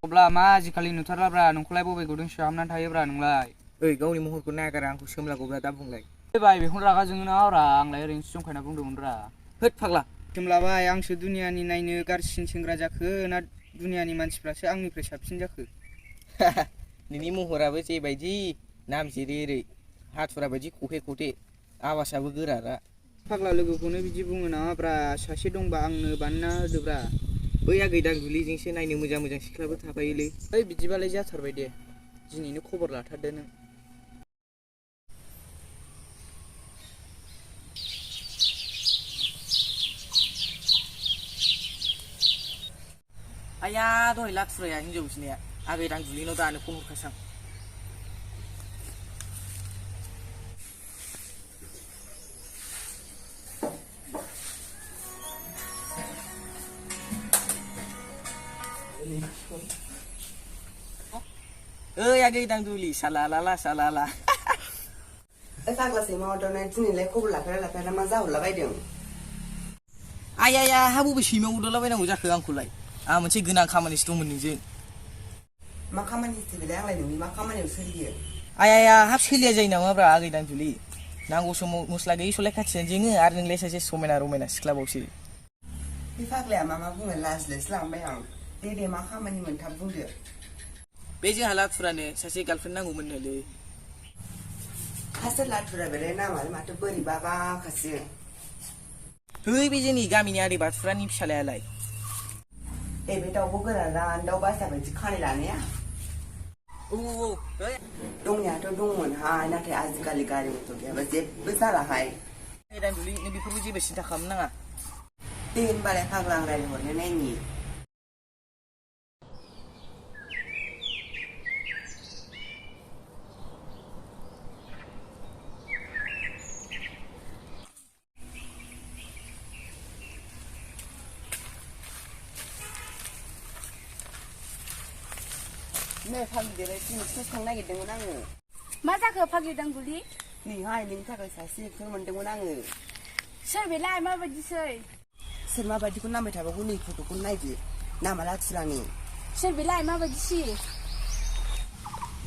अब्ला मा आजिखालि नुथारलाब्रा नोंखौलाय बबे गुदुं सिङाव हाबनानै थायोब्रा नोंलाय ओइ गावनि महरखौ नायगारा आंखौ सोमलागौब्रा दा बुंलाय बाय बेखौनो रागा जोङो नाब्रा आंलाय ओरैनोसो जंखायना बुंदोंमोनब्रा होद फाग्ला सोमलाबाय आंसो दुनियानि नायनो गारसिन सेंग्रा जाखो ना दुनियानि मानसिफ्रासो आंनिफ्राय साबसिन जाखो नोंनि महराबो जेबायदि नाम जेरै एरै हाथुरा बायदि खथे खथे आवासाबो गोरारा फाग्ला लोगोखौनो बिदि बुङो नामाब्रा सासे दंबा आंनो बानायना होदोब्रा बैया गैदां दुब्लिजोंसो नायनो मोजां मोजां सिख्लाबो थाफायोलै ओइ बिदिबालाय जाथारबाय दे दिनैनो खबर लाथारदो नों आया दहाय लाथुराया हिनजाव बिनाया आगै दां दुब्लिनाव दानो फन हरखासां ओइ आगै दां दुब्लि सालाला सालाला फाग्लासै मावदावनाय दिनैलाय खबर लाफेरा मा जाहरलाबायदों आया हा बबे सैमायाव उदलाबायनांगौ जाखो आंखौलाय आंहा मोनसे गोनां खामानिसो दंमोन नोंजों मा खामानिसो बेलाय आंलाय नोंनि मा खामानियाव सोलियो आया हाब सोलिया जायो नामाब्रा आगै दां दुब्लि नांगौ समाव मस्ला गैयि सलाय खाथियानो जोङो आरो नोंलाय सासे समायना रमायना सिख्लाबावसो बे फाग्लाया मा बुङो लाजिलायसो लांबाय आं दे मा खामानि मोनथाब बुंदो बे जोंहा लाथुरानो सासे गार्लफ्रेन्ड नांगौमोननोलै हासोर लाथुरा बेलाय नामालाय माथो बोरैबा बाखासो है बे जोंनि गामिनि आदै बाथुरानि फिसालायालाय ए बे दाउबो गोराना दाउ बासा बायदि खानाय लानाया औ दंनायाथ' दंमोनहाय नाथाय आजिखालि गारि मथर गैयाबा जेबो जालाहाय दां दुब्लि नों बेफोरखौ जेबो सिन्था खालामनो नाङा दे होनबालाय फाग्ला आं रायज्लायहरनो नायनि नै फाग्लि देलाय दिनैसो थांनो नागिरदोंमोन आङो मा जाखो फाग्लि दांगुलि नैहाय नोंनि थाखाय सासे एक्टर मोनदोंमोन आङो सोर बेलाय माबायदिसै सोर माबायदिखौ नांबाय थाबावगौ नै फट'खौ नायदो नामा लाथुरानि सोर बेलाय माबायदिसि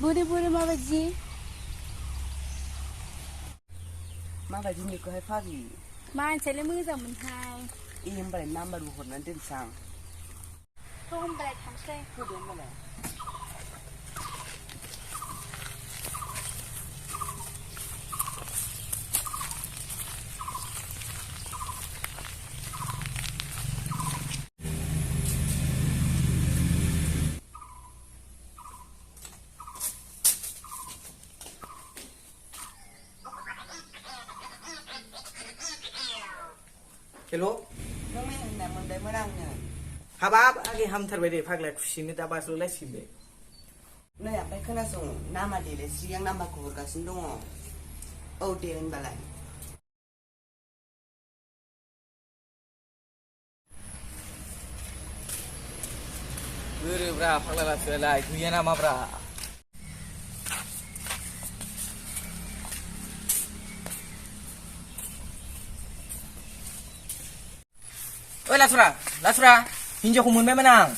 बोरै माबायदि माबायदि नुखोहाय फाग्लि मानसियालाय मोजांमोनहाय ए होनबालाय नाम्बारबो हरनानै दोनसां थ' होनबालाय थांसै होदो होनबालाय हेल' नों मै होनना मोनबायमोन आंनो हाबाब आगै हामथारबाय दे फाग्लाया खुसिनो दा बाज्ल'लायसिगोन दे नै ओमफ्राय खोनासं नामा देलायस्रि आं नाम्बारखौ हरगासिनो दङ औ दे होनबालाय गोरोब्रा फाग्ला लाथुरायालाय गैया नामाब्रा ओइ लाथुरा हिनजावखौ मोनबायमोन आं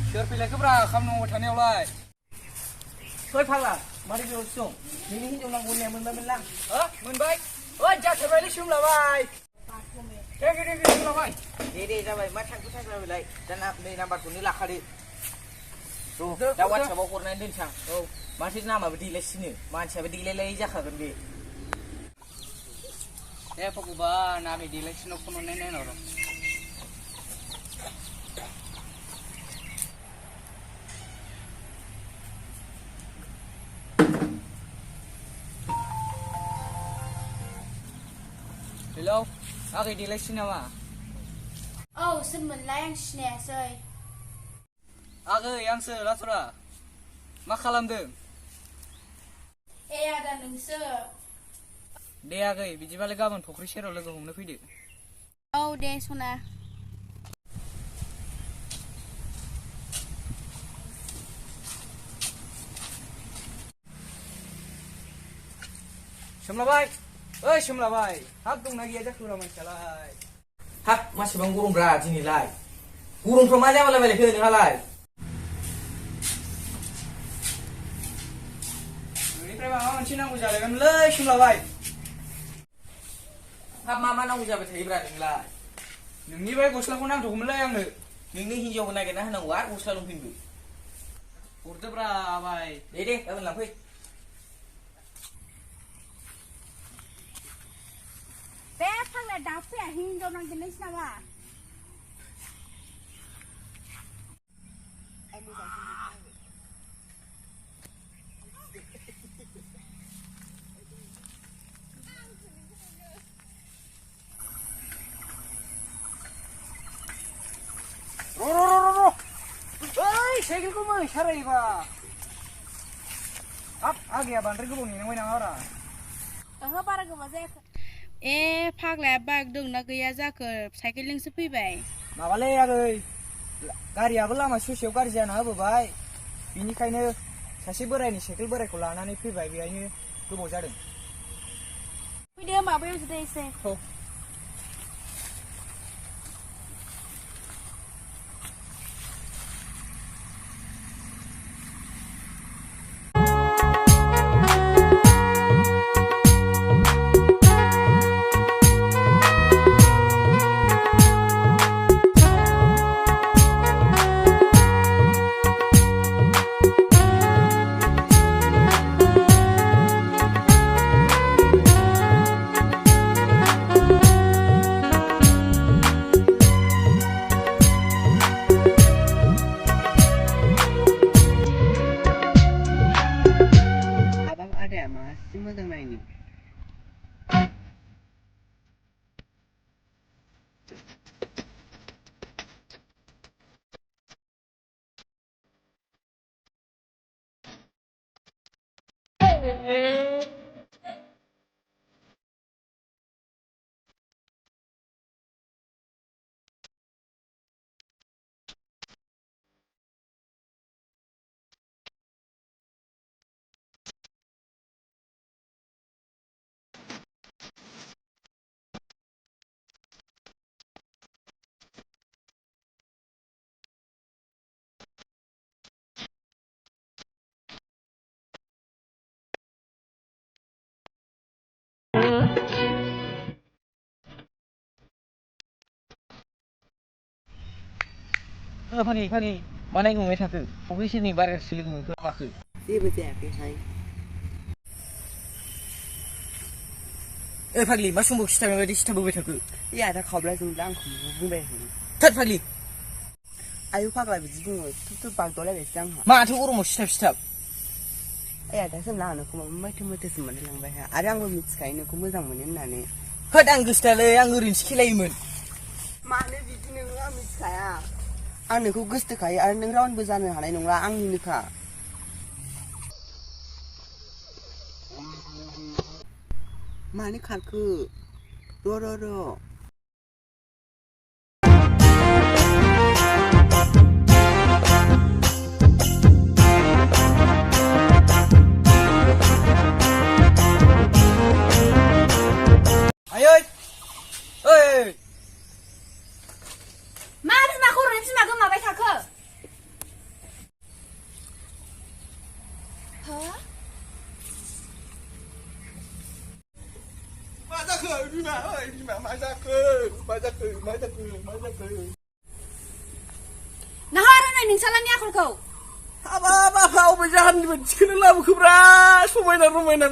सोर फैलायखोब्रा खामानि मावबाय थानायावलाय ओइ फाग्ला मारै बेयावसो दं नोंनि हिनजाव नांगौ होननाया मोनबायमोनलां मोनबाय ओइ जाथारबायलै सोमलाबाय दे सोमलाबाय दे जाबाय मा थांखो थांबायलाय दा नै नाम्बारखौनो लाखादो र' दा वाट्सएपआव हरनानै दोनसां औ माथो नामाबो देलायसिनो मानसियाबो देलायलाय जाखागोन बे दे भगबान आंनि देलायसिनाव फन हरनाय नायनाव र' हेलौ आगै देलायसै नामा औ सोरमोनलाय आं सिनायासै आगै आंसो लाथुरा मा खालामदों ए आदा नोंसो दे आगै बिदिबालाय गाबोन फुख्रि सेराव लोगो हमनो फैदो औ दे सना सोमलाबाय ओइ सोमलाबाय हाब दंना गैया जाखोब्रा मानसियालाय हाब मासेबां गरमब्रा दिनैलाय गरमफ्राव मा जाबायलायखो नोंहालाय माबा मोनसे नांगौ जालायगोनलै सोमलाबाय हाब मा नांगौ जाबाय थायोब्रा नोंलाय नोंनि बाय गस्लाखौ नांथ'गौमोनलै आंनो नोंनो हिनजावबो नागिरना होनांगौ आरो गस्ला लंपेन्टबो हरदोब्रा बाय दे गाबोन लांफै बे फाग्ला दा फैया हिनजाव नागिरनायसो नामा ओइ साइकेलखौ मै सारायबा हाब आगैया बांद्राय गोबाव नेनांबाय नामाब्रा ओहो बारा गोबाव जायाखै ए फाग्लाया बाइक दंना गैया जाखो साइकेलजोंसो फैबाय माबालै आगै गारियाबो लामा ससेयाव गाज्रि जाना होबोबाय बिनिखायनो सासे बोरायनि साइकेल बोरायखौ लानानै फैबाय बेहायनो गोबाव जादों फैदो माबायाव जुदि एसे औ मोजां नायनो फानि मानाय नुबाय थाखो फंख्रिसेनि बारायासो लोगो मोनखो माखो जेबो जायाखैहाय ए फाग्लि मा समाव खिथानाय बायदि खिथाबोबाय थाखो ए आदा खावब्लाजोंब्ला आंखौ बुंबाय थायो थोद फाग्लि आयु फाग्ला बिदि बुङो थुब बागदावलायबायसो आंहा माथो गरमाव सिथाब ए आदा सोमला आं नोंखौ माथो मोथोसो मोनलायलांबाय आरो आंबो मिथिखायो नोंखौ मोजां मोनो होननानै होद आं गोसोथायालै आं ओरैनोसो खेलायोमोन मानो बिदि नोङो आं मिथिखाया आं नोंखौ गोसोथोखायो आरो नों रावनोबो जानो हानाय नंला आंनिनोखा मानो खारखो र' आयै ओइ मा बिमाखौ ओरैनो बिमा गोमाबाय थाखो हो मा जाखो बिमा ओइ बिमा मा जाखो नाहर नै नोंसालानि आखलखौ हाबा बाफा अबे जाहाननिबो थिखोनो लाबोखोब्रा समायना रमायना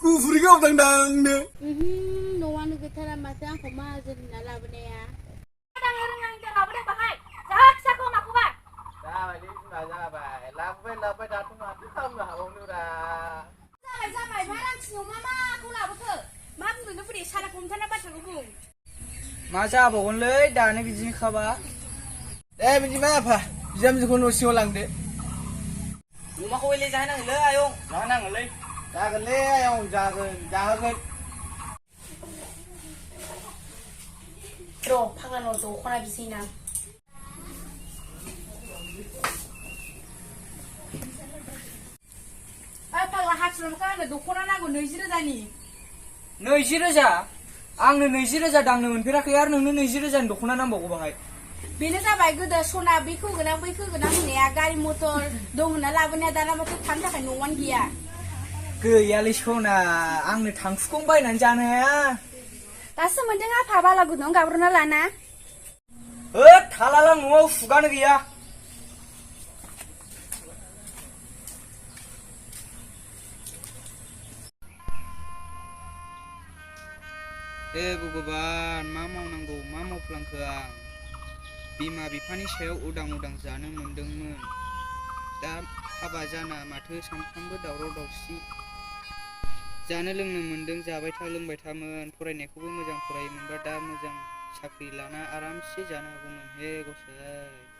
गुफुर गावदांदांनो न'आनो गैथारा माथो आंखौ माहाजोन होनना लाबोनाया जाबायलै बिमा जाबाय लाबोबाय दाथ' माथो खालामनो हाबावनोब्रा जाबाय मा रांथिनो माखौ लाबोखो मा बुंदों बोरै साराखौ हमथाना बाथ्राखौ बुं मा जाबावगोनलै दानो बिदिनोखाबा दे बिदिबा आफा बिजामजोखौ न' सिङाव लांदो अमाखौ एले जाहोनांगोनलै आयं जाहोनांगोनलै जागोनलै आयं जाहोगोन र' फाग्लानाव दख'ना बिसैना फाग्ला हाथिर'खौ आंनो दख'ना नांगौ 20,000नि 20,000 आंनो 20,000 दांनो मोनफेराखै आरो नोंनो 20,000 दख'ना नांबावगौ बाहाय बेनो जाबाय गोदो सना बेखौ होगोन होनाया गारि मटर दं होनना लाबोनाया दाना माथो थानो थाखाय न'आनो गैया गैयालै सना आंनो थांखुखौनो बायनानै जानो हाया दासो मोनदों आफा बाला गुदुं गाब्र'ना लाना होद थालाला न'आव सुगानो गैया हे भगबान मा मावनांगौ मा मावफ्लांखो आं बिमा बिफानि सायाव उदां उदां जानो मोनदोंमोन दा हाबा जाना माथो सानफ्रामबो दावराव दावसि जानो लोंनो मोनदों जाबाय था लोंबाय थामोन फरायनायखौबो मोजां फरायोमोनबा दा मोजां साख्रि लाना आरामसे जानो हागौमोन हे गसाइ